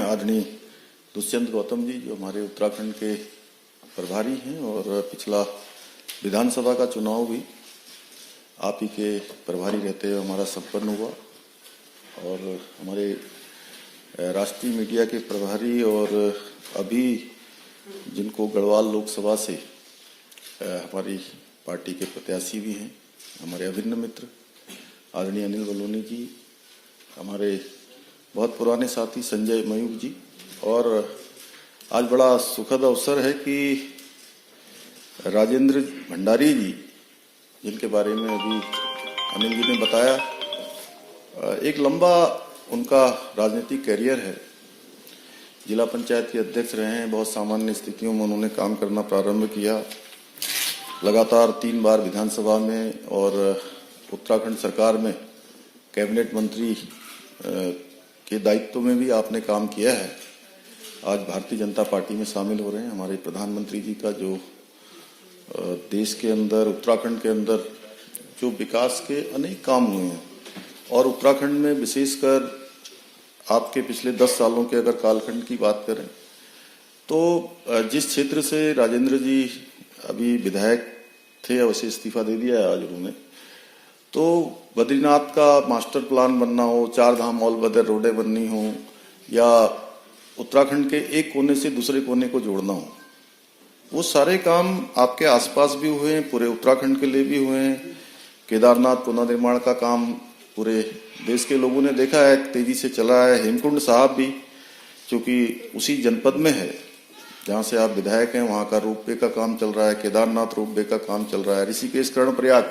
आदरणीय दुष्यंत गौतम जी, जो हमारे उत्तराखंड के प्रभारी हैं, और पिछला विधानसभा का चुनाव भी आप ही के प्रभारी रहते हुए हमारा संपन्न हुआ, और हमारे राष्ट्रीय मीडिया के प्रभारी और अभी जिनको गढ़वाल लोकसभा से हमारी पार्टी के प्रत्याशी भी हैं, हमारे अभिन्न मित्र आदरणीय अनिल बलूनी जी, हमारे बहुत पुराने साथी संजय मयूख जी, और आज बड़ा सुखद अवसर है कि राजेंद्र भंडारी जी, जिनके बारे में अभी अनिल जी ने बताया, एक लंबा उनका राजनीतिक कैरियर है। जिला पंचायत के अध्यक्ष रहे हैं, बहुत सामान्य स्थितियों में उन्होंने काम करना प्रारंभ किया, लगातार 3 बार विधानसभा में और उत्तराखंड सरकार में कैबिनेट मंत्री के दायित्व में भी आपने काम किया है। आज भारतीय जनता पार्टी में शामिल हो रहे हैं। हमारे प्रधानमंत्री जी का जो देश के अंदर, उत्तराखंड के अंदर जो विकास के अनेक काम हुए हैं, और उत्तराखंड में विशेषकर आपके पिछले 10 सालों के अगर कालखंड की बात करें तो जिस क्षेत्र से राजेंद्र जी अभी विधायक थे, अवश्य इस्तीफा दे दिया है आज उन्होंने, तो बद्रीनाथ का मास्टर प्लान बनना हो, 4 धाम ऑल वेदर रोडें बननी हो, या उत्तराखंड के एक कोने से दूसरे कोने को जोड़ना हो, वो सारे काम आपके आसपास भी हुए हैं, पूरे उत्तराखंड के लिए भी हुए हैं। केदारनाथ पुनर्निर्माण का काम पूरे देश के लोगों ने देखा है, तेजी से चला है। हेमकुंड साहब भी, चूंकि उसी जनपद में है जहां से आप विधायक हैं, वहां का रोपवे का काम चल रहा है, केदारनाथ रोपवे का काम चल रहा है, ऋषिकेश कर्णप्रयाग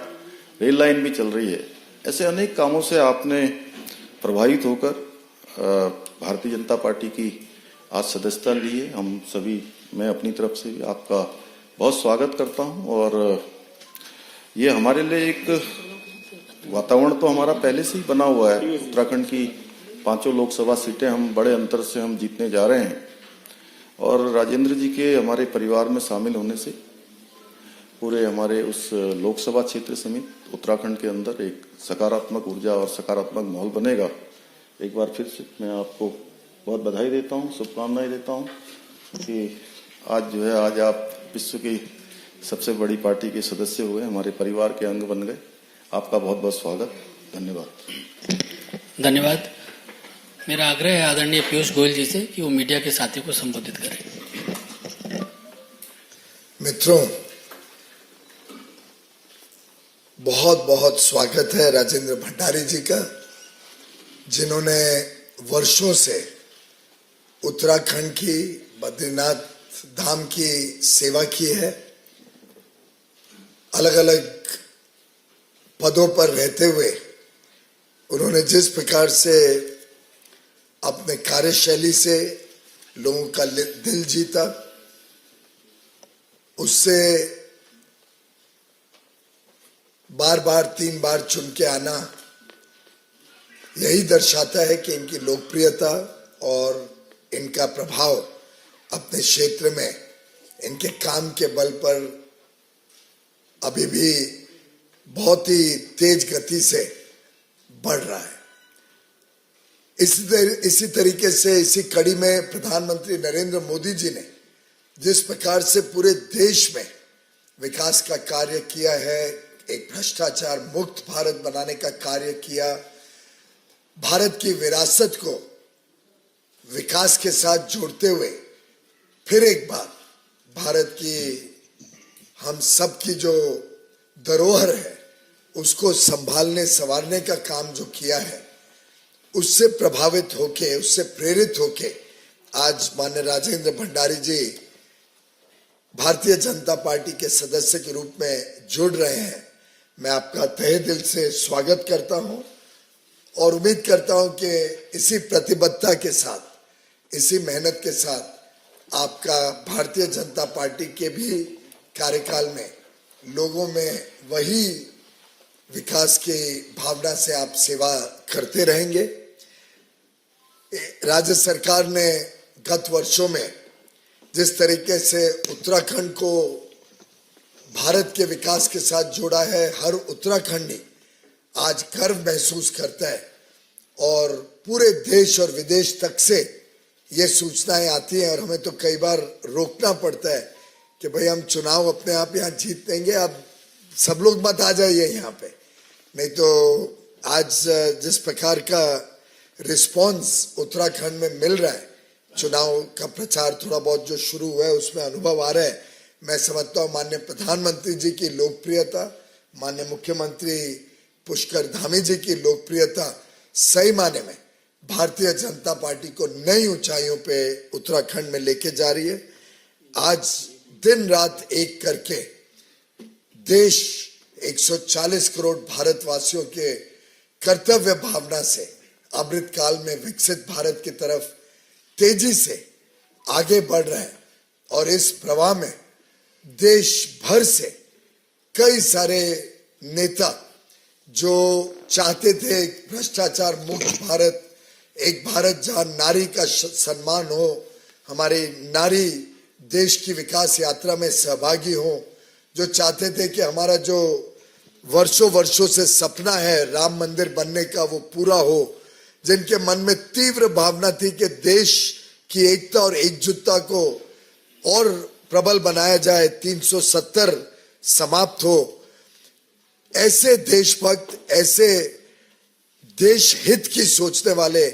रेल लाइन भी चल रही है। ऐसे अनेक कामों से आपने प्रभावित होकर भारतीय जनता पार्टी की आज सदस्यता ली है। हम सभी, मैं अपनी तरफ से आपका बहुत स्वागत करता हूं, और ये हमारे लिए एक वातावरण तो हमारा पहले से ही बना हुआ है। उत्तराखंड की 5 लोकसभा सीटें हम बड़े अंतर से हम जीतने जा रहे हैं, और राजेंद्र जी के हमारे परिवार में शामिल होने से पूरे हमारे उस लोकसभा क्षेत्र समेत उत्तराखंड के अंदर एक सकारात्मक ऊर्जा और सकारात्मक माहौल बनेगा। एक बार फिर से मैं आपको बहुत बधाई देता हूं, शुभकामनाएं देता हूं कि आज जो है, आज आप विश्व की सबसे बड़ी पार्टी के सदस्य हुए, हमारे परिवार के अंग बन गए। आपका बहुत बहुत स्वागत, धन्यवाद। धन्यवाद। मेरा आग्रह है आदरणीय पीयूष गोयल जी से कि वो मीडिया के साथियों को संबोधित करें। मित्रों, बहुत बहुत स्वागत है राजेंद्र भंडारी जी का, जिन्होंने वर्षों से उत्तराखंड की, बद्रीनाथ धाम की सेवा की है। अलग अलग पदों पर रहते हुए उन्होंने जिस प्रकार से अपने कार्यशैली से लोगों का दिल जीता, उससे बार बार 3 बार चुन के आना यही दर्शाता है कि इनकी लोकप्रियता और इनका प्रभाव अपने क्षेत्र में इनके काम के बल पर अभी भी बहुत ही तेज गति से बढ़ रहा है। इसी तरीके से इसी कड़ी में प्रधानमंत्री नरेंद्र मोदी जी ने जिस प्रकार से पूरे देश में विकास का कार्य किया है, एक भ्रष्टाचार मुक्त भारत बनाने का कार्य किया, भारत की विरासत को विकास के साथ जोड़ते हुए फिर एक बार भारत की, हम सब की जो धरोहर है, उसको संभालने संवारने का काम जो किया है, उससे प्रभावित होके, उससे प्रेरित होके आज माननीय राजेंद्र भंडारी जी भारतीय जनता पार्टी के सदस्य के रूप में जुड़ रहे हैं। मैं आपका तहे दिल से स्वागत करता हूं, और उम्मीद करता हूं कि इसी प्रतिबद्धता के साथ, इसी मेहनत के साथ आपका भारतीय जनता पार्टी के भी कार्यकाल में लोगों में वही विकास की भावना से आप सेवा करते रहेंगे। राज्य सरकार ने गत वर्षों में जिस तरीके से उत्तराखंड को भारत के विकास के साथ जोड़ा है, हर उत्तराखंडी आज गर्व महसूस करता है, और पूरे देश और विदेश तक से ये सूचनाएं आती हैं और हमें तो कई बार रोकना पड़ता है कि भाई हम चुनाव अपने आप यहाँ जीत लेंगे, अब सब लोग मत आ जाइए यहाँ पे। नहीं तो आज जिस प्रकार का रिस्पांस उत्तराखंड में मिल रहा है, चुनाव का प्रचार थोड़ा बहुत जो शुरू हुआ है उसमें अनुभव आ रहा है। मैं समझता हूँ माननीय प्रधानमंत्री जी की लोकप्रियता, माननीय मुख्यमंत्री पुष्कर धामी जी की लोकप्रियता सही माने में भारतीय जनता पार्टी को नई ऊंचाइयों पे उत्तराखंड में लेके जा रही है। आज दिन रात एक करके देश 140 करोड़ भारतवासियों के कर्तव्य भावना से अमृत काल में विकसित भारत की तरफ तेजी से आगे बढ़ रहे हैं और इस प्रवाह में देश भर से कई सारे नेता जो चाहते थे एक भ्रष्टाचार मुक्त भारत, एक भारत जहां नारी का सम्मान हो, हमारी नारी देश की विकास यात्रा में सहभागी हो, जो चाहते थे कि हमारा जो वर्षों वर्षों से सपना है राम मंदिर बनने का वो पूरा हो, जिनके मन में तीव्र भावना थी कि देश की एकता और एकजुटता को और प्रबल बनाया जाए, 370 समाप्त हो, ऐसे देशभक्त, ऐसे देश हित की सोचने वाले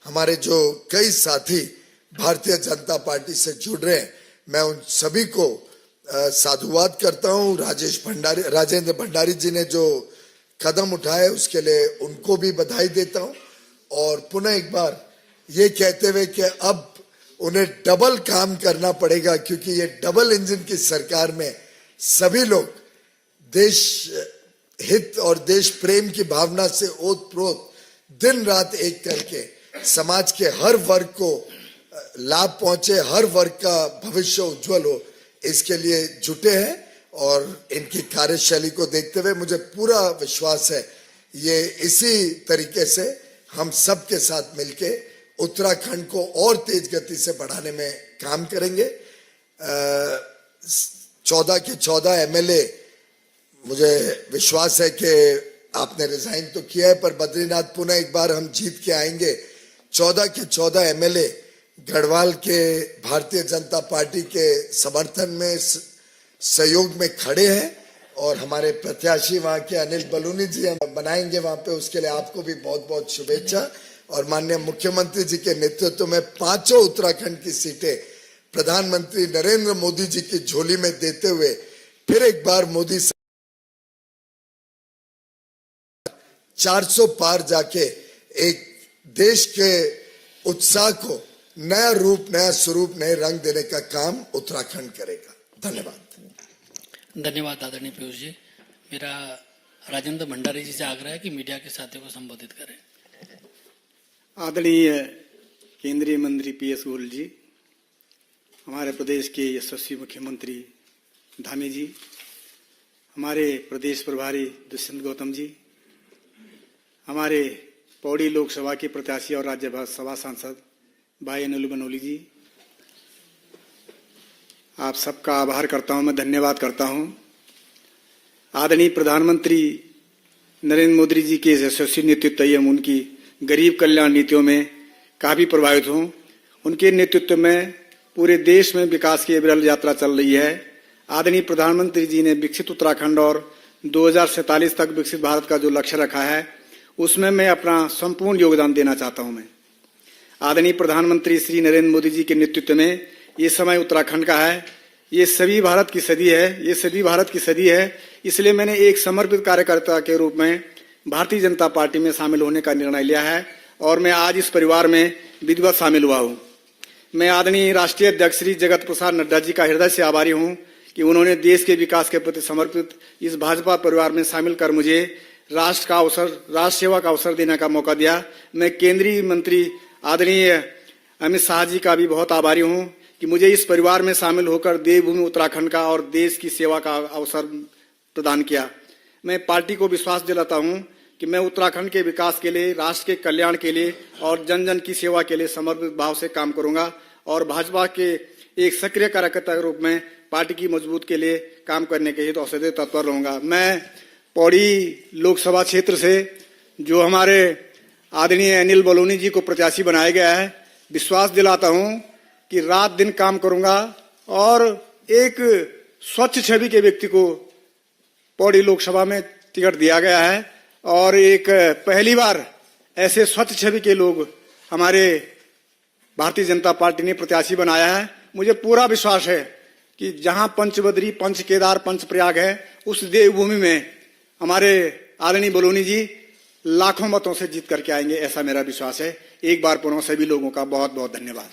हमारे जो कई साथी भारतीय जनता पार्टी से जुड़ रहे हैं, मैं उन सभी को साधुवाद करता हूं। राजेंद्र भंडारी जी ने जो कदम उठाए उसके लिए उनको भी बधाई देता हूं और पुनः एक बार ये कहते हुए कि अब उन्हें डबल काम करना पड़ेगा, क्योंकि ये डबल इंजन की सरकार में सभी लोग देश हित और देश प्रेम की भावना से ओतप्रोत दिन रात एक करके समाज के हर वर्ग को लाभ पहुंचे, हर वर्ग का भविष्य उज्जवल हो, इसके लिए जुटे हैं। और इनकी कार्यशैली को देखते हुए मुझे पूरा विश्वास है ये इसी तरीके से हम सब के साथ मिलके उत्तराखंड को और तेज गति से बढ़ाने में काम करेंगे। 14 के 14 एमएलए, मुझे विश्वास है कि आपने रिजाइन तो किया है, पर बद्रीनाथ पुनः एक बार हम जीत के आएंगे। 14 के 14 एमएलए गढ़वाल के भारतीय जनता पार्टी के समर्थन में सहयोग में खड़े हैं और हमारे प्रत्याशी वहां के अनिल बलूनी जी हम बनाएंगे वहां पे, उसके लिए आपको भी बहुत बहुत शुभेच्छा। और माननीय मुख्यमंत्री जी के नेतृत्व में पांचों उत्तराखंड की सीटें प्रधानमंत्री नरेंद्र मोदी जी की झोली में देते हुए फिर एक बार मोदी 400 पार जाके एक देश के उत्साह को नया रूप, नया स्वरूप, नए रंग देने का काम उत्तराखंड करेगा। धन्यवाद। धन्यवाद आदरणीय पीयूष जी। मेरा राजेंद्र भंडारी जी से आग्रह है कि मीडिया के साथियों को संबोधित करें। आदरणीय केंद्रीय मंत्री पीएस गोयल जी, हमारे प्रदेश के यशस्वी मुख्यमंत्री धामी जी, हमारे प्रदेश प्रभारी दुष्यंत गौतम जी, हमारे पौड़ी लोकसभा के प्रत्याशी और राज्यसभा सांसद भाई अनिल बनोली जी, आप सबका आभार करता हूं, मैं धन्यवाद करता हूं। आदरणीय प्रधानमंत्री नरेंद्र मोदी जी के यशस्वी नेतृत्व एवं उनकी गरीब कल्याण नीतियों में काफी प्रभावित हूं। उनके नेतृत्व में पूरे देश में विकास की अविरल यात्रा चल रही है। आदरणीय प्रधानमंत्री जी ने विकसित उत्तराखंड और 2047 तक विकसित भारत का जो लक्ष्य रखा है उसमें मैं अपना संपूर्ण योगदान देना चाहता हूं। मैं आदरणीय प्रधानमंत्री श्री नरेंद्र मोदी जी के नेतृत्व में ये समय उत्तराखंड का है, ये सभी भारत की सदी है, ये सभी भारत की सदी है। इसलिए मैंने एक समर्पित कार्यकर्ता के रूप में भारतीय जनता पार्टी में शामिल होने का निर्णय लिया है और मैं आज इस परिवार में विधिवत शामिल हुआ हूं। मैं आदरणीय राष्ट्रीय अध्यक्ष श्री जगत प्रसाद नड्डा जी का हृदय से आभारी हूं कि उन्होंने देश के विकास के प्रति समर्पित इस भाजपा परिवार में शामिल कर मुझे राष्ट्र सेवा का अवसर देने का मौका दिया। मैं केंद्रीय मंत्री आदरणीय अमित शाह जी का भी बहुत आभारी हूं कि मुझे इस परिवार में शामिल होकर देवभूमि उत्तराखंड का और देश की सेवा का अवसर प्रदान किया। मैं पार्टी को विश्वास दिलाता हूं कि मैं उत्तराखंड के विकास के लिए, राष्ट्र के कल्याण के लिए और जन जन की सेवा के लिए समर्पित भाव से काम करूंगा और भाजपा के एक सक्रिय कार्यकर्ता के रूप में पार्टी की मजबूत के लिए काम करने के हेतु सदैव तत्पर रहूंगा। मैं पौड़ी लोकसभा क्षेत्र से जो हमारे आदरणीय अनिल बलूनी जी को प्रत्याशी बनाया गया है, विश्वास दिलाता हूं कि रात दिन काम करूंगा और एक स्वच्छ छवि के व्यक्ति को पौड़ी लोकसभा में टिकट दिया गया है और एक पहली बार ऐसे स्वच्छ छवि के लोग हमारे भारतीय जनता पार्टी ने प्रत्याशी बनाया है। मुझे पूरा विश्वास है कि जहां पंचबद्री, पंच केदार, पंच प्रयाग है, उस देवभूमि में हमारे आदरणीय बलूनी जी लाखों मतों से जीत करके आएंगे, ऐसा मेरा विश्वास है। एक बार पुनः सभी लोगों का बहुत बहुत धन्यवाद।